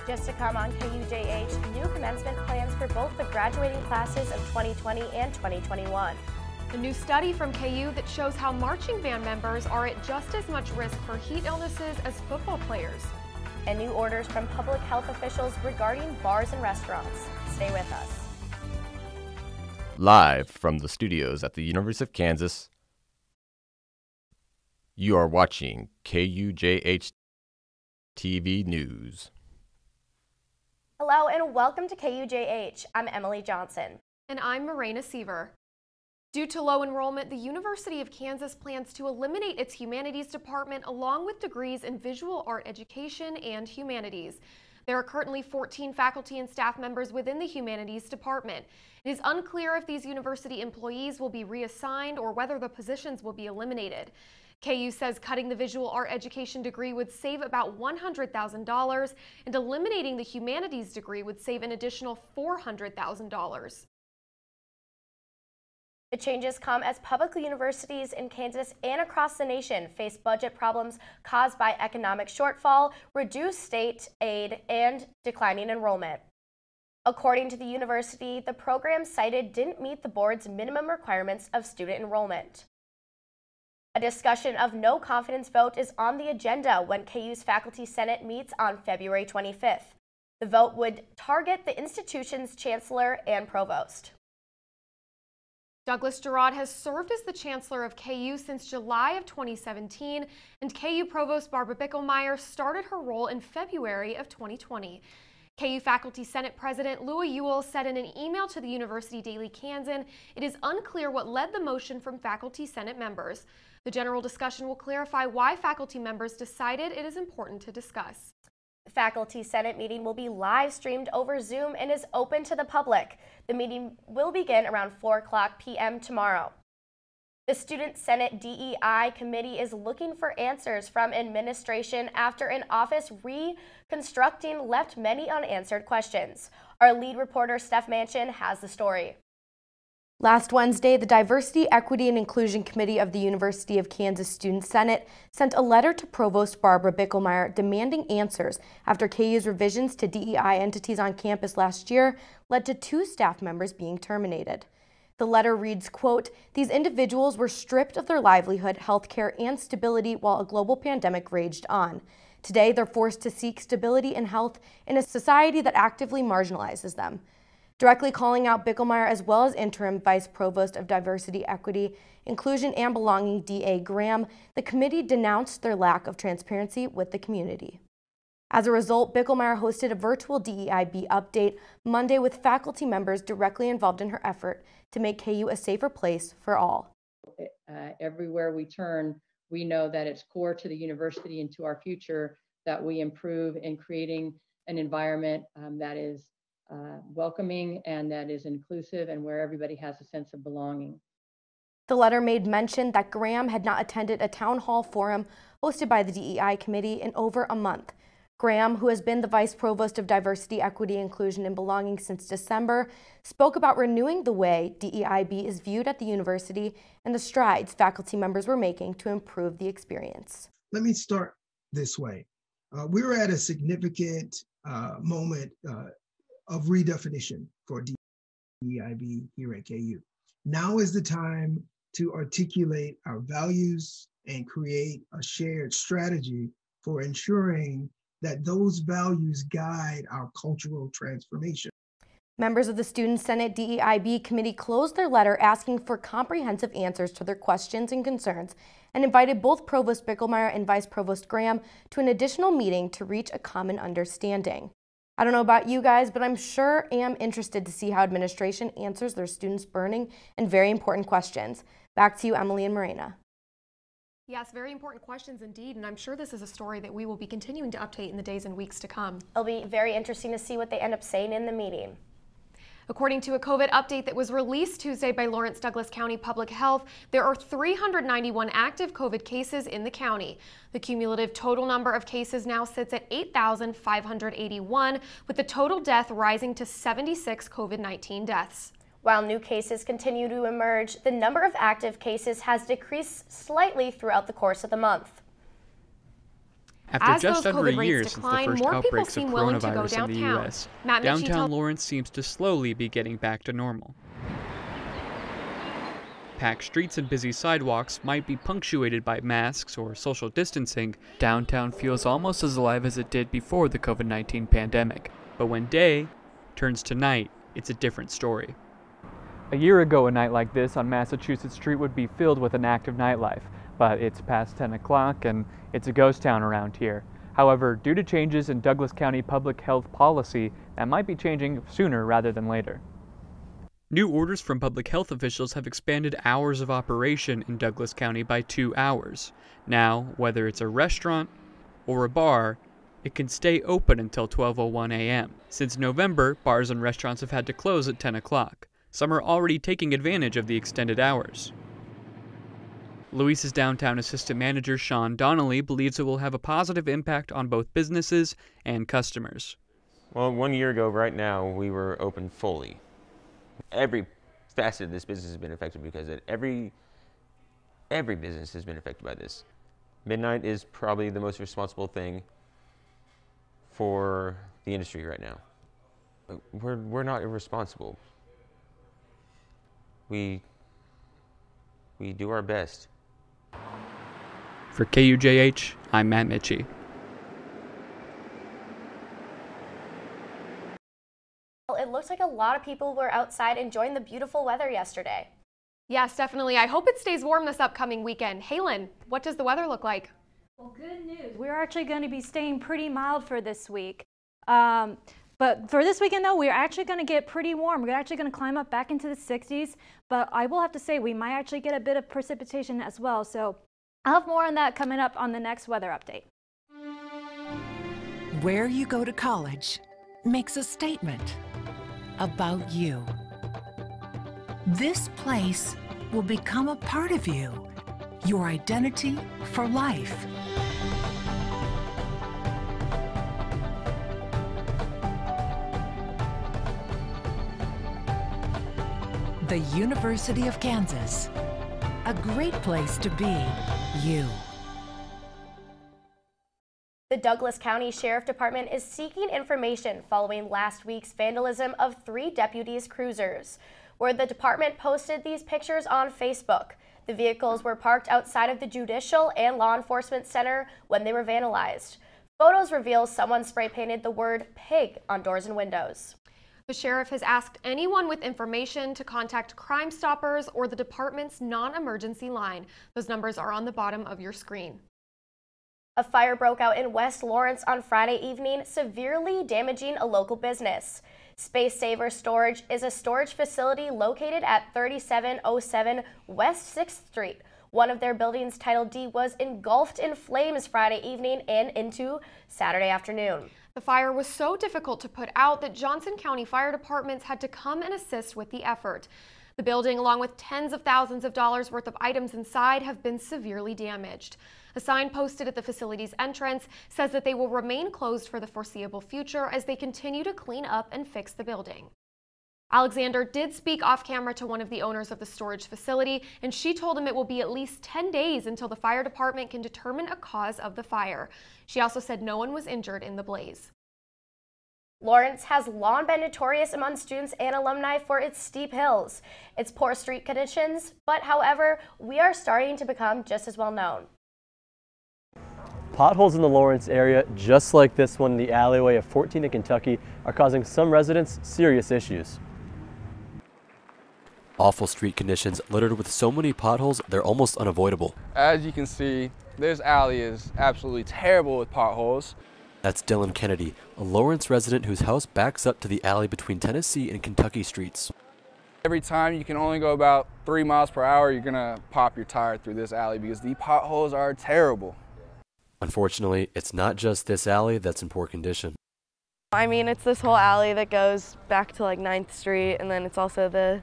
Just to come on KUJH, new commencement plans for both the graduating classes of 2020 and 2021. A new study from KU that shows how marching band members are at just as much risk for heat illnesses as football players. And new orders from public health officials regarding bars and restaurants. Stay with us. Live from the studios at the University of Kansas, you are watching KUJH TV News. Hello and welcome to KUJH. I'm Emily Johnson. And I'm Morena Seaver. Due to low enrollment, the University of Kansas plans to eliminate its humanities department along with degrees in visual art education and humanities. There are currently 14 faculty and staff members within the humanities department. It is unclear if these university employees will be reassigned or whether the positions will be eliminated. KU says cutting the visual art education degree would save about $100,000 and eliminating the humanities degree would save an additional $400,000. The changes come as public universities in Kansas and across the nation face budget problems caused by economic shortfall, reduced state aid, and declining enrollment. According to the university, the program cited didn't meet the board's minimum requirements of student enrollment. A discussion of no confidence vote is on the agenda when KU's Faculty Senate meets on February 25th. The vote would target the institution's chancellor and provost. Douglas Girod has served as the chancellor of KU since July of 2017, and KU Provost Barbara Bickelmeyer started her role in February of 2020. KU Faculty Senate President Louis Ewell said in an email to the University Daily Kansan, it is unclear what led the motion from Faculty Senate members. The general discussion will clarify why faculty members decided it is important to discuss. The Faculty Senate meeting will be live streamed over Zoom and is open to the public. The meeting will begin around 4 p.m. tomorrow. The Student Senate DEI committee is looking for answers from administration after an office reconstructing left many unanswered questions. Our lead reporter, Steph Manchin, has the story. Last Wednesday, the Diversity, Equity, and Inclusion Committee of the University of Kansas Student Senate sent a letter to Provost Barbara Bickelmeyer demanding answers after KU's revisions to DEI entities on campus last year led to 2 staff members being terminated. The letter reads, quote, "These individuals were stripped of their livelihood, health care, and stability while a global pandemic raged on. Today, they're forced to seek stability and health in a society that actively marginalizes them." Directly calling out Bickelmeyer as well as interim Vice Provost of Diversity, Equity, Inclusion, and Belonging, D.A. Graham, the committee denounced their lack of transparency with the community. As a result, Bickelmeyer hosted a virtual DEIB update Monday with faculty members directly involved in her effort to make KU a safer place for all. Everywhere we turn, we know that it's core to the university and to our future that we improve in creating an environment that is welcoming and that is inclusive and where everybody has a sense of belonging. The letter made mention that Graham had not attended a town hall forum hosted by the DEI committee in over a month. Graham, who has been the Vice Provost of Diversity, Equity, Inclusion, and Belonging since December, spoke about renewing the way DEIB is viewed at the university and the strides faculty members were making to improve the experience. Let me start this way. We were at a significant moment of redefinition for DEIB here at KU. Now is the time to articulate our values and create a shared strategy for ensuring that those values guide our cultural transformation. Members of the Student Senate DEIB committee closed their letter asking for comprehensive answers to their questions and concerns and invited both Provost Bickelmeyer and Vice Provost Graham to an additional meeting to reach a common understanding. I don't know about you guys, but I'm sure am interested to see how administration answers their students' burning and very important questions. Back to you, Emily and Morena. Yes, very important questions indeed, and I'm sure this is a story that we will be continuing to update in the days and weeks to come. It'll be very interesting to see what they end up saying in the meeting. According to a COVID update that was released Tuesday by Lawrence Douglas County Public Health, there are 391 active COVID cases in the county. The cumulative total number of cases now sits at 8,581, with the total death rising to 76 COVID-19 deaths. While new cases continue to emerge, the number of active cases has decreased slightly throughout the course of the month. After As just those under a COVID year rates since the decline, first more people outbreaks of seem willing to go coronavirus in the downtown. U.S., Matt Mitchie downtown tells- Lawrence seems to slowly be getting back to normal. Packed streets and busy sidewalks might be punctuated by masks or social distancing. Downtown feels almost as alive as it did before the COVID-19 pandemic. But when day turns to night, it's a different story. A year ago, a night like this on Massachusetts Street would be filled with an active nightlife, but it's past 10 o'clock and it's a ghost town around here. However, due to changes in Douglas County public health policy, that might be changing sooner rather than later. New orders from public health officials have expanded hours of operation in Douglas County by 2 hours. Now, whether it's a restaurant or a bar, it can stay open until 12:01 a.m. Since November, bars and restaurants have had to close at 10 o'clock. Some are already taking advantage of the extended hours. Louise's downtown assistant manager Sean Donnelly believes it will have a positive impact on both businesses and customers. Well, 1 year ago right now, we were open fully. Every facet of this business has been affected because every business has been affected by this. Midnight is probably the most responsible thing for the industry right now. We're not irresponsible. We do our best. For KUJH, I'm Matt Mitchie. It looks like a lot of people were outside enjoying the beautiful weather yesterday. Yes, definitely. I hope it stays warm this upcoming weekend. Halen, what does the weather look like? Well, good news. We're actually going to be staying pretty mild for this week. But for this weekend, though, we're actually going to get pretty warm. We're actually going to climb up back into the 60s. But I will have to say we might actually get a bit of precipitation as well. So I'll have more on that coming up on the next weather update. Where you go to college makes a statement about you. This place will become a part of you, your identity for life. The University of Kansas, a great place to be you. The Douglas County Sheriff Department is seeking information following last week's vandalism of 3 deputies' cruisers, where the department posted these pictures on Facebook. The vehicles were parked outside of the Judicial and Law Enforcement Center when they were vandalized. Photos reveal someone spray painted the word pig on doors and windows. The sheriff has asked anyone with information to contact Crime Stoppers or the department's non-emergency line. Those numbers are on the bottom of your screen. A fire broke out in West Lawrence on Friday evening, severely damaging a local business. Space Saver Storage is a storage facility located at 3707 West 6th Street. One of their buildings, Title D, was engulfed in flames Friday evening and into Saturday afternoon. The fire was so difficult to put out that Johnson County fire departments had to come and assist with the effort. The building, along with tens of thousands of dollars worth of items inside, have been severely damaged. A sign posted at the facility's entrance says that they will remain closed for the foreseeable future as they continue to clean up and fix the building. Alexander did speak off camera to one of the owners of the storage facility, and she told him it will be at least 10 days until the fire department can determine a cause of the fire. She also said no one was injured in the blaze. Lawrence has long been notorious among students and alumni for its steep hills, its poor street conditions, but however, we are starting to become just as well known. Potholes in the Lawrence area, just like this one in the alleyway of 14th and Kentucky, are causing some residents serious issues. Awful street conditions littered with so many potholes, they're almost unavoidable. As you can see, this alley is absolutely terrible with potholes. That's Dylan Kennedy, a Lawrence resident whose house backs up to the alley between Tennessee and Kentucky streets. Every time you can only go about 3 miles per hour, you're gonna pop your tire through this alley because the potholes are terrible. Unfortunately, it's not just this alley that's in poor condition. I mean, it's this whole alley that goes back to like 9th Street, and then it's also the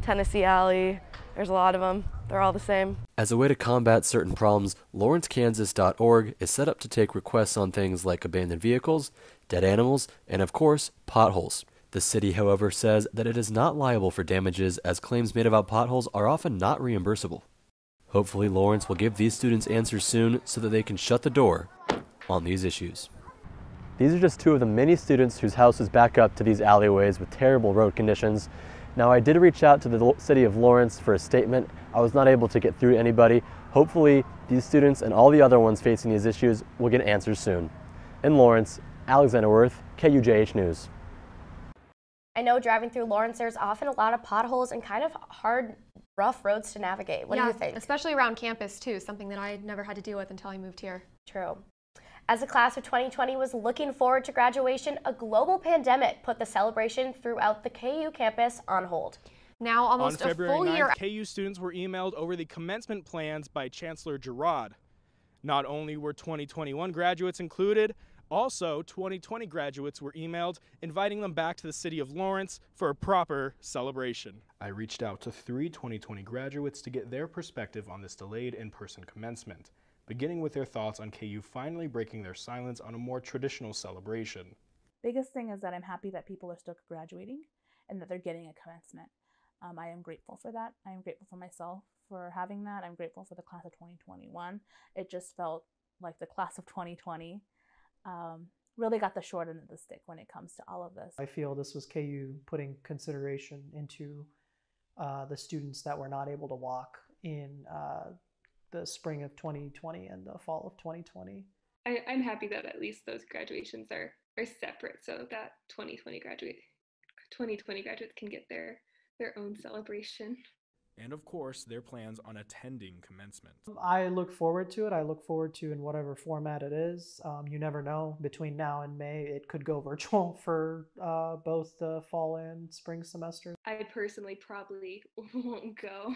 Tennessee alley. There's a lot of them. They're all the same. As a way to combat certain problems, LawrenceKansas.org is set up to take requests on things like abandoned vehicles, dead animals, and of course, potholes. The city, however, says that it is not liable for damages as claims made about potholes are often not reimbursable. Hopefully, Lawrence will give these students answers soon so that they can shut the door on these issues. These are just two of the many students whose houses back up to these alleyways with terrible road conditions. Now, I did reach out to the city of Lawrence for a statement. I was not able to get through to anybody. Hopefully, these students and all the other ones facing these issues will get answers soon. In Lawrence, Alexander Worth, KUJH News. I know driving through Lawrence, there's often a lot of potholes and kind of hard, rough roads to navigate. What do you think? Especially around campus too, something that I never had to deal with until I moved here. True. As the class of 2020 was looking forward to graduation, a global pandemic put the celebration throughout the KU campus on hold. Now almost on a February full 9th, year. KU students were emailed over the commencement plans by Chancellor Girard. Not only were 2021 graduates included, also 2020 graduates were emailed, inviting them back to the city of Lawrence for a proper celebration. I reached out to 3 2020 graduates to get their perspective on this delayed in-person commencement, beginning with their thoughts on KU finally breaking their silence on a more traditional celebration. Biggest thing is that I'm happy that people are still graduating and that they're getting a commencement. I am grateful for that. I am grateful for myself for having that. I'm grateful for the class of 2021. It just felt like the class of 2020 really got the short end of the stick when it comes to all of this. I feel this was KU putting consideration into the students that were not able to walk in the spring of 2020 and the fall of 2020. I'm happy that at least those graduations are separate so that 2020 graduates can get their own celebration. And of course, their plans on attending commencement. I look forward to it. I look forward to in whatever format it is. You never know. Between now and May, it could go virtual for both the fall and spring semester. I personally probably won't go.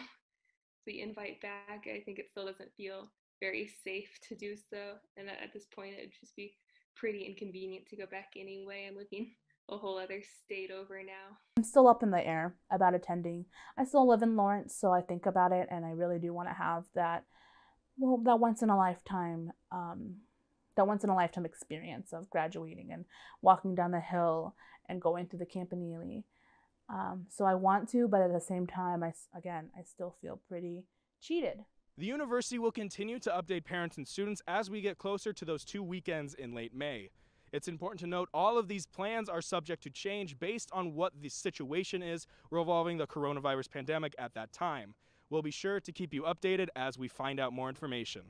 The invite back, I think it still doesn't feel very safe to do so. And at this point, it would just be pretty inconvenient to go back anyway. I'm living a whole other state over now. I'm still up in the air about attending. I still live in Lawrence, so I think about it, and I really do want to have that, well, that once in a lifetime experience of graduating and walking down the hill and going to the campanile. So I want to, but at the same time, I still feel pretty cheated. The university will continue to update parents and students as we get closer to those 2 weekends in late May. It's important to note all of these plans are subject to change based on what the situation is revolving the coronavirus pandemic at that time. We'll be sure to keep you updated as we find out more information.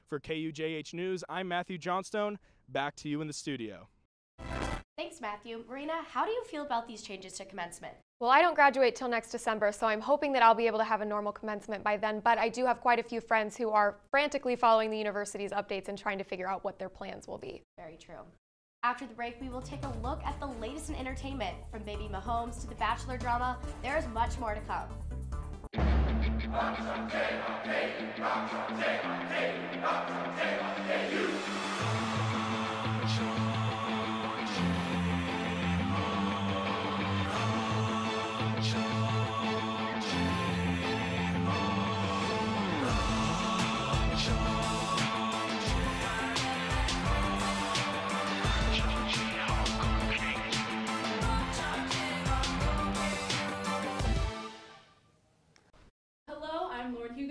For KUJH News, I'm Matthew Johnstone. Back to you in the studio. Thanks, Matthew. Marina, how do you feel about these changes to commencement? Well, I don't graduate till next December, so I'm hoping that I'll be able to have a normal commencement by then, but I do have quite a few friends who are frantically following the university's updates and trying to figure out what their plans will be. Very true. After the break, we will take a look at the latest in entertainment. From Baby Mahomes to the Bachelor drama, there is much more to come.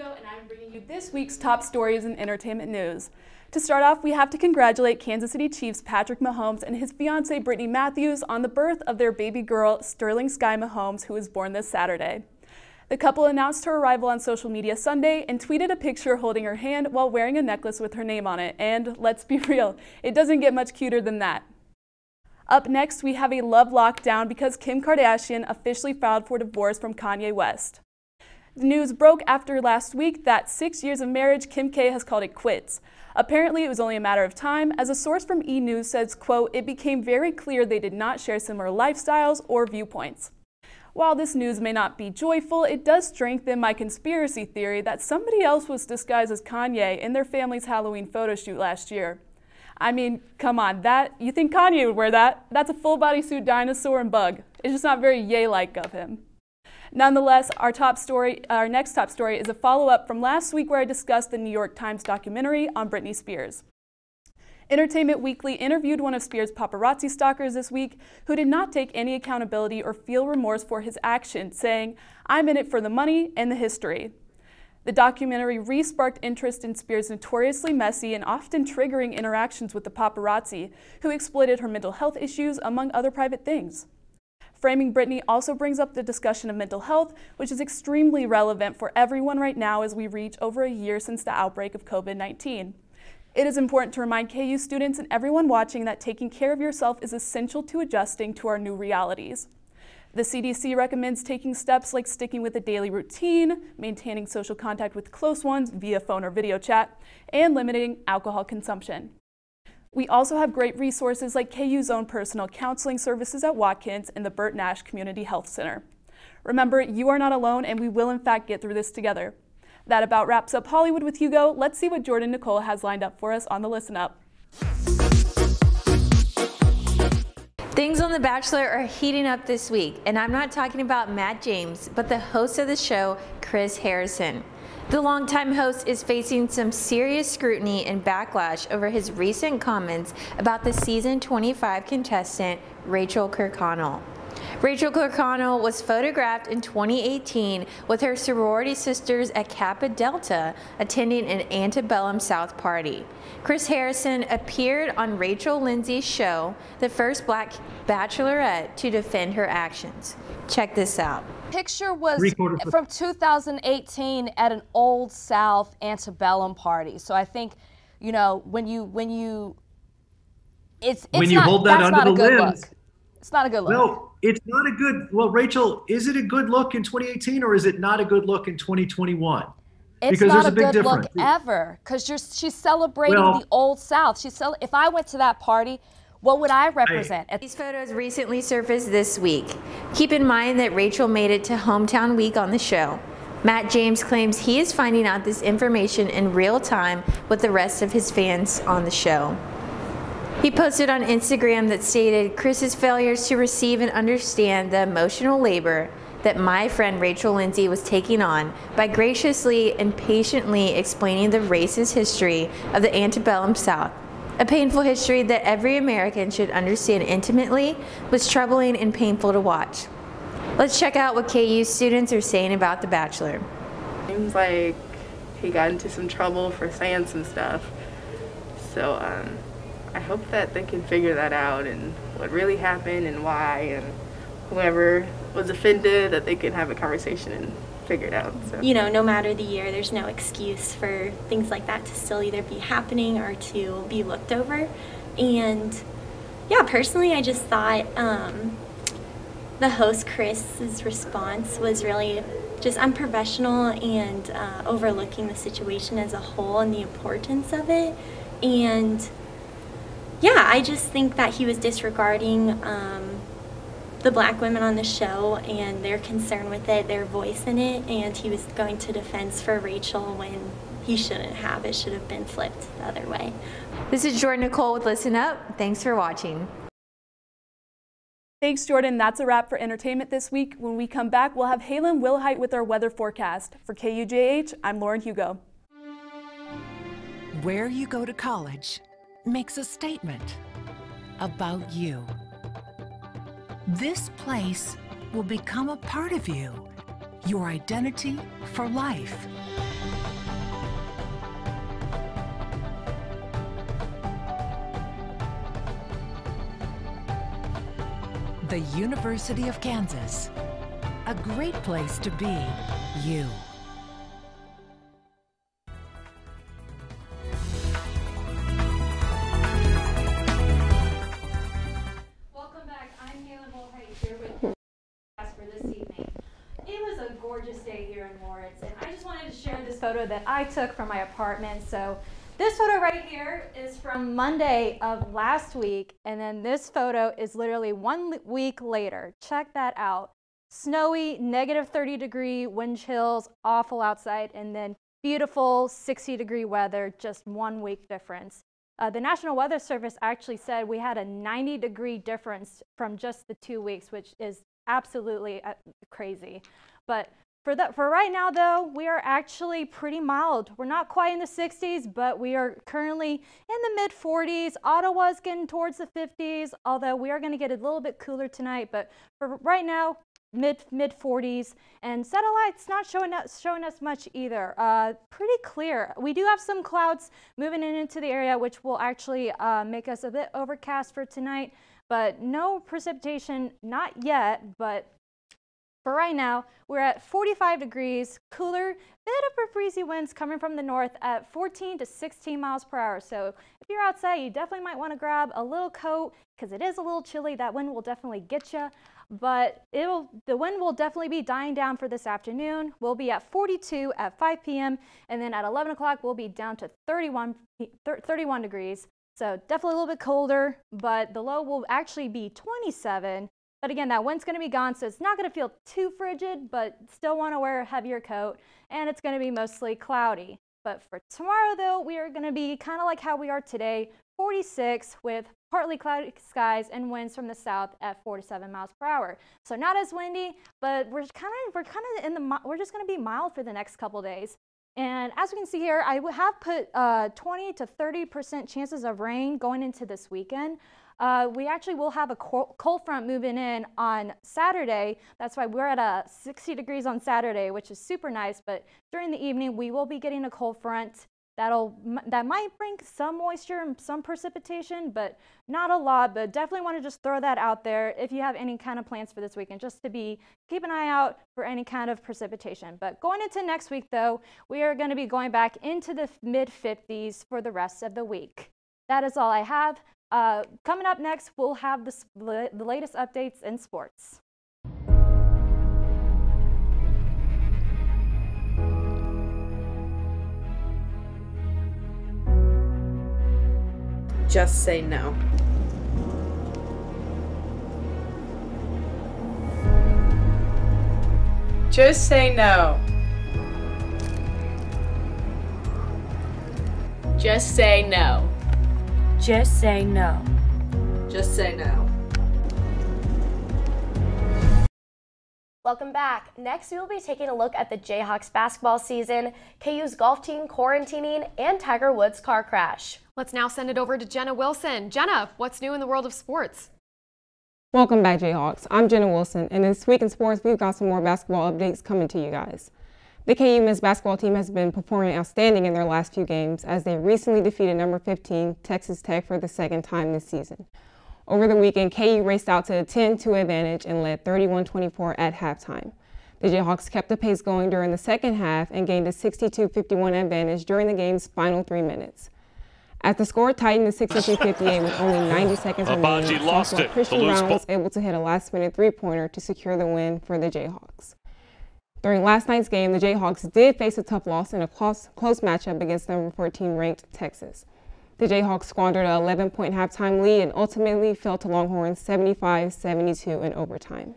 And I'm bringing you this week's top stories in entertainment news. To start off, we have to congratulate Kansas City Chiefs Patrick Mahomes and his fiancée Brittany Matthews on the birth of their baby girl Sterling Sky Mahomes, who was born this Saturday. The couple announced her arrival on social media Sunday and tweeted a picture holding her hand while wearing a necklace with her name on it. And let's be real, it doesn't get much cuter than that. Up next, we have a love lockdown because Kim Kardashian officially filed for divorce from Kanye West. The news broke after last week that 6 years of marriage, Kim K has called it quits. Apparently, it was only a matter of time, as a source from E! News says, quote, "It became very clear they did not share similar lifestyles or viewpoints." While this news may not be joyful, it does strengthen my conspiracy theory that somebody else was disguised as Kanye in their family's Halloween photo shoot last year. I mean, come on, you think Kanye would wear that? That's a full bodysuit dinosaur and bug. It's just not very Ye-like of him. Nonetheless, our next top story is a follow-up from last week where I discussed the New York Times documentary on Britney Spears. Entertainment Weekly interviewed one of Spears' paparazzi stalkers this week who did not take any accountability or feel remorse for his actions, saying, "I'm in it for the money and the history." The documentary re-sparked interest in Spears' notoriously messy and often triggering interactions with the paparazzi, who exploited her mental health issues, among other private things. Framing Britney also brings up the discussion of mental health, which is extremely relevant for everyone right now as we reach over a year since the outbreak of COVID-19. It is important to remind KU students and everyone watching that taking care of yourself is essential to adjusting to our new realities. The CDC recommends taking steps like sticking with a daily routine, maintaining social contact with close ones via phone or video chat, and limiting alcohol consumption. We also have great resources like KU's own personal counseling services at Watkins and the Burt Nash Community Health Center. Remember, you are not alone, and we will in fact get through this together. That about wraps up Hollywood with Hugo. Let's see what Jordan Nicole has lined up for us on the Listen Up. Things on The Bachelor are heating up this week, and I'm not talking about Matt James, but the host of the show, Chris Harrison. The longtime host is facing some serious scrutiny and backlash over his recent comments about the season 25 contestant, Rachel Kirkconnell. Rachel Kirkconnell was photographed in 2018 with her sorority sisters at Kappa Delta attending an antebellum South party. Chris Harrison appeared on Rachel Lindsay's show, the first Black Bachelorette, to defend her actions. Check this out. Picture was from 2018 at an Old South antebellum party. So I think, you know, when you hold that under the lens, it's not a good look. No, it's not a good. Well, Rachel, is it a good look in 2018 or is it not a good look in 2021? It's because not there's a a big good difference. look ever, because she's celebrating the Old South. If I went to that party, what would I represent? These photos recently surfaced this week. Keep in mind that Rachel made it to Hometown Week on the show. Matt James claims he is finding out this information in real time with the rest of his fans on the show. He posted on Instagram that stated, "Chris's failures to receive and understand the emotional labor that my friend Rachel Lindsay was taking on by graciously and patiently explaining the racist history of the antebellum South, a painful history that every American should understand intimately, was troubling and painful to watch." Let's check out what KU students are saying about The Bachelor. Seems like he got into some trouble for saying some stuff. So I hope that they can figure that out and what really happened and why, and whoever was offended, that they can have a conversation and figure it out. So. You know, no matter the year, there's no excuse for things like that to still either be happening or to be looked over. And yeah, personally, I just thought the host, Chris's response was really just unprofessional and overlooking the situation as a whole and the importance of it. And yeah, I just think that he was disregarding the Black women on the show and their concern with it, their voice in it, and he was going to defense for Rachel when he shouldn't have. It should have been flipped the other way. This is Jordan Nicole with Listen Up. Thanks for watching. Thanks, Jordan. That's a wrap for entertainment this week. When we come back, we'll have Halen Wilhite with our weather forecast. For KUJH, I'm Lauren Hugo. Where you go to college makes a statement about you. This place will become a part of you, your identity for life. The University of Kansas, a great place to be you. Welcome back. I'm Halen Wilhite here with the podcast for this evening. It was a gorgeous day here in Lawrence, and I just wanted to share this photo that I took from my apartment. So this photo right here is from Monday of last week, and then this photo is literally 1 week later. Check that out. Snowy, -30-degree wind chills, awful outside, and then beautiful 60-degree weather, just 1 week difference. The National Weather Service actually said we had a 90-degree difference from just the 2 weeks, which is absolutely crazy. But for right now, though, we are actually pretty mild. We're not quite in the 60s, but we are currently in the mid-40s. Ottawa's getting towards the 50s, although we are going to get a little bit cooler tonight. But for right now, mid 40s, and satellite's not showing us much either. Pretty clear. We do have some clouds moving into the area, which will actually make us a bit overcast for tonight, but no precipitation, not yet. But for right now, we're at 45 degrees, cooler, bit of a breezy winds coming from the north at 14 to 16 miles per hour. So if you're outside, you definitely might want to grab a little coat because it is a little chilly. That wind will definitely get you, but the wind will definitely be dying down for this afternoon. We'll be at 42 at 5 p.m. and then at 11 o'clock, we'll be down to 31 degrees. So definitely a little bit colder, but the low will actually be 27. But again, that wind's going to be gone, so it's not going to feel too frigid, but still want to wear a heavier coat, and it's going to be mostly cloudy. But for tomorrow, though, we are going to be kind of like how we are today, 46 with partly cloudy skies and winds from the south at 47 miles per hour. So not as windy, but we're just going to be mild for the next couple days. And as we can see here, I have put 20 to 30% chances of rain going into this weekend. We actually will have a cold front moving in on Saturday. That's why we're at 60 degrees on Saturday, which is super nice. But during the evening, we will be getting a cold front that might bring some moisture and some precipitation, but not a lot. But definitely want to just throw that out there if you have any kind of plans for this weekend, just to keep an eye out for any kind of precipitation. But going into next week, though, we are going to be going back into the mid 50s for the rest of the week. That is all I have. Coming up next, we'll have the latest updates in sports. Just say no. Just say no. Just say no. Just say no. Just say no. Welcome back. Next, we will be taking a look at the Jayhawks basketball season, KU's golf team quarantining, and Tiger Woods' car crash. Let's now send it over to Jenna Wilson. Jenna, what's new in the world of sports? Welcome back, Jayhawks. I'm Jenna Wilson, and this week in sports, we've got some more basketball updates coming to you guys. The KU men's basketball team has been performing outstanding in their last few games as they recently defeated number 15 Texas Tech for the second time this season. Over the weekend, KU raced out to a 10-2 advantage and led 31-24 at halftime. The Jayhawks kept the pace going during the second half and gained a 62-51 advantage during the game's final 3 minutes. As the score tightened to 62-58 with only 90 seconds remaining, Christian Brown was able to hit a last-minute three-pointer to secure the win for the Jayhawks. During last night's game, the Jayhawks did face a tough loss in a close matchup against number 14 ranked Texas. The Jayhawks squandered an 11-point halftime lead and ultimately fell to Longhorns 75-72 in overtime.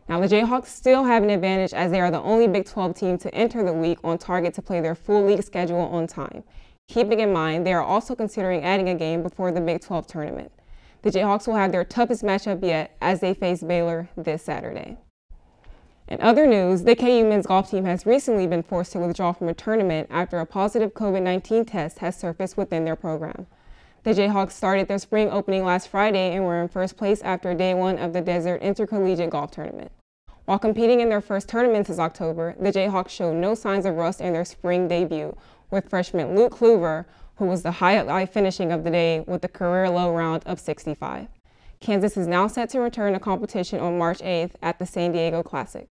Now, the Jayhawks still have an advantage as they are the only Big 12 team to enter the week on target to play their full league schedule on time. Keeping in mind, they are also considering adding a game before the Big 12 tournament. The Jayhawks will have their toughest matchup yet as they face Baylor this Saturday. In other news, the KU men's golf team has recently been forced to withdraw from a tournament after a positive COVID-19 test has surfaced within their program. The Jayhawks started their spring opening last Friday and were in first place after day one of the Desert Intercollegiate Golf Tournament. While competing in their first tournament since October, the Jayhawks showed no signs of rust in their spring debut, with freshman Luke Kluver, who was the highlight finishing of the day with a career low round of 65. Kansas is now set to return to competition on March 8th at the San Diego Classic.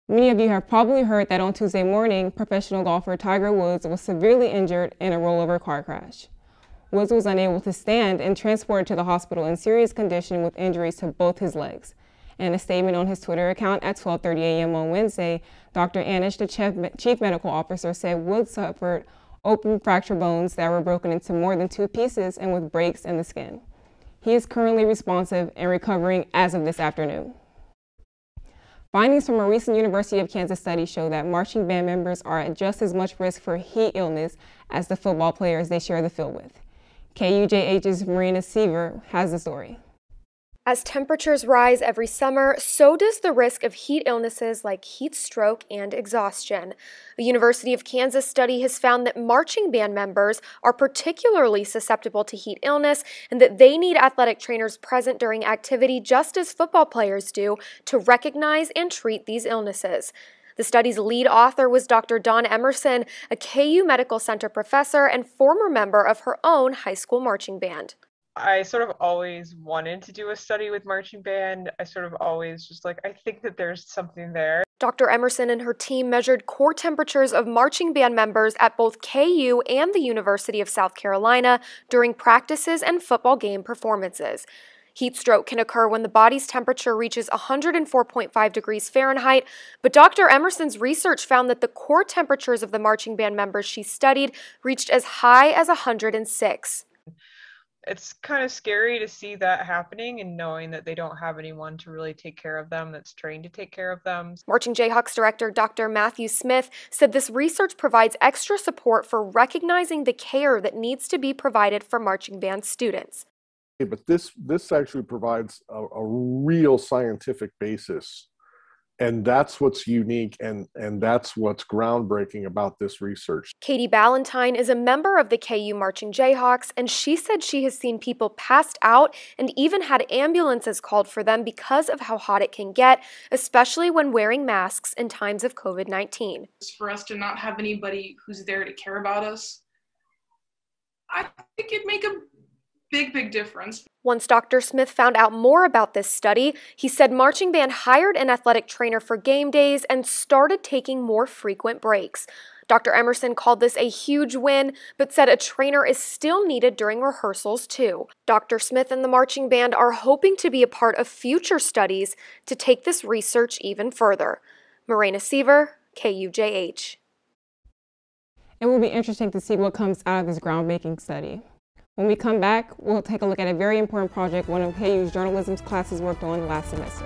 Many of you have probably heard that on Tuesday morning, professional golfer Tiger Woods was severely injured in a rollover car crash. Woods was unable to stand and transported to the hospital in serious condition with injuries to both his legs. In a statement on his Twitter account at 12:30 a.m. on Wednesday, Dr. Anish, the chief medical officer, said Woods suffered open fracture bones that were broken into more than 2 pieces and with breaks in the skin. He is currently responsive and recovering as of this afternoon. Findings from a recent University of Kansas study show that marching band members are at just as much risk for heat illness as the football players they share the field with. KUJH's Marina Seaver has the story. As temperatures rise every summer, so does the risk of heat illnesses like heat stroke and exhaustion. A University of Kansas study has found that marching band members are particularly susceptible to heat illness and that they need athletic trainers present during activity just as football players do to recognize and treat these illnesses. The study's lead author was Dr. Dawn Emerson, a KU Medical Center professor and former member of her own high school marching band. I sort of always wanted to do a study with marching band. I sort of always just I think that there's something there. Dr. Emerson and her team measured core temperatures of marching band members at both KU and the University of South Carolina during practices and football game performances. Heat stroke can occur when the body's temperature reaches 104.5 degrees Fahrenheit, but Dr. Emerson's research found that the core temperatures of the marching band members she studied reached as high as 106. It's kind of scary to see that happening and knowing that they don't have anyone to really take care of them that's trained to take care of them. Marching Jayhawks director Dr. Matthew Smith said this research provides extra support for recognizing the care that needs to be provided for marching band students. But this actually provides a real scientific basis. And that's what's unique and that's what's groundbreaking about this research. Katie Ballantyne is a member of the KU Marching Jayhawks, and she said she has seen people passed out and even had ambulances called for them because of how hot it can get, especially when wearing masks in times of COVID-19. For us to not have anybody who's there to care about us, I think it'd make a big difference. Once Dr. Smith found out more about this study, he said marching band hired an athletic trainer for game days and started taking more frequent breaks. Dr. Emerson called this a huge win, but said a trainer is still needed during rehearsals too. Dr. Smith and the marching band are hoping to be a part of future studies to take this research even further. Morena Seaver, KUJH. It will be interesting to see what comes out of this groundbreaking study. When we come back, we'll take a look at a very important project one of KU's journalism classes worked on last semester.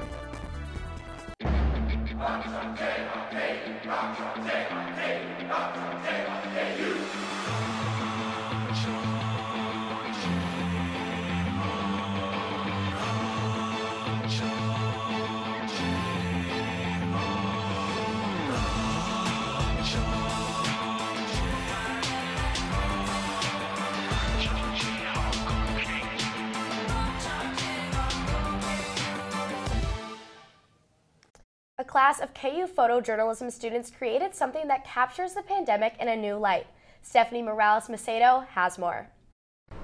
A class of KU photojournalism students created something that captures the pandemic in a new light. Stephanie Morales-Macedo has more.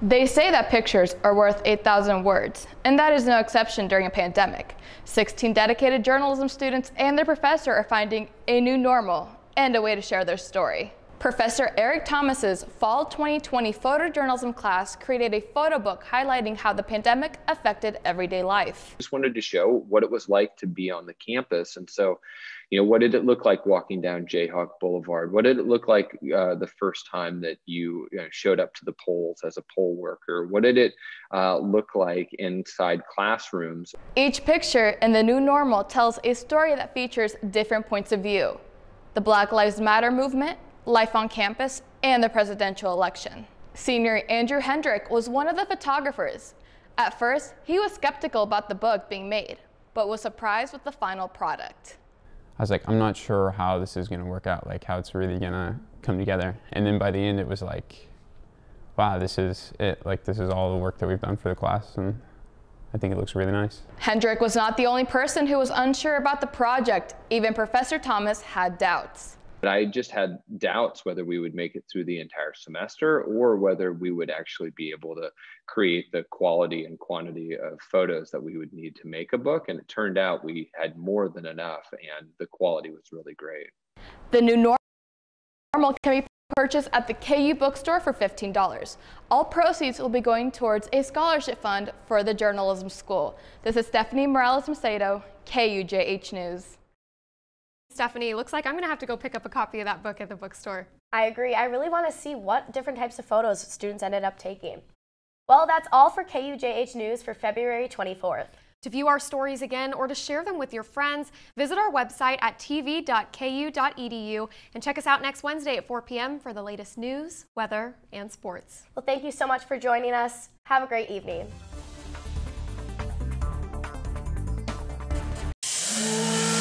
They say that pictures are worth 8,000 words, and that is no exception during a pandemic. 16 dedicated journalism students and their professor are finding a new normal and a way to share their story. Professor Eric Thomas's Fall 2020 photojournalism class created a photo book highlighting how the pandemic affected everyday life. Just wanted to show what it was like to be on the campus. And so, what did it look like walking down Jayhawk Boulevard? What did it look like the first time that you showed up to the polls as a poll worker? What did it look like inside classrooms? Each picture in the new normal tells a story that features different points of view. The Black Lives Matter movement, life on campus, and the presidential election. Senior Andrew Hendrick was one of the photographers. At first, he was skeptical about the book being made, but was surprised with the final product. I was like, I'm not sure how this is gonna work out, like how it's really gonna come together. And then by the end, it was like, wow, this is it. Like, this is all the work that we've done for the class, and I think it looks really nice. Hendrick was not the only person who was unsure about the project. Even Professor Thomas had doubts. But I just had doubts whether we would make it through the entire semester or whether we would actually be able to create the quality and quantity of photos that we would need to make a book. And it turned out we had more than enough and the quality was really great. The new normal can be purchased at the KU bookstore for $15. All proceeds will be going towards a scholarship fund for the journalism school. This is Stephanie Morales-Macedo, KUJH News. Stephanie, looks like I'm going to have to go pick up a copy of that book at the bookstore. I agree. I really want to see what different types of photos students ended up taking. Well, that's all for KUJH News for February 24th. To view our stories again or to share them with your friends, visit our website at tv.ku.edu and check us out next Wednesday at 4 p.m. for the latest news, weather, and sports. Well, thank you so much for joining us. Have a great evening. News.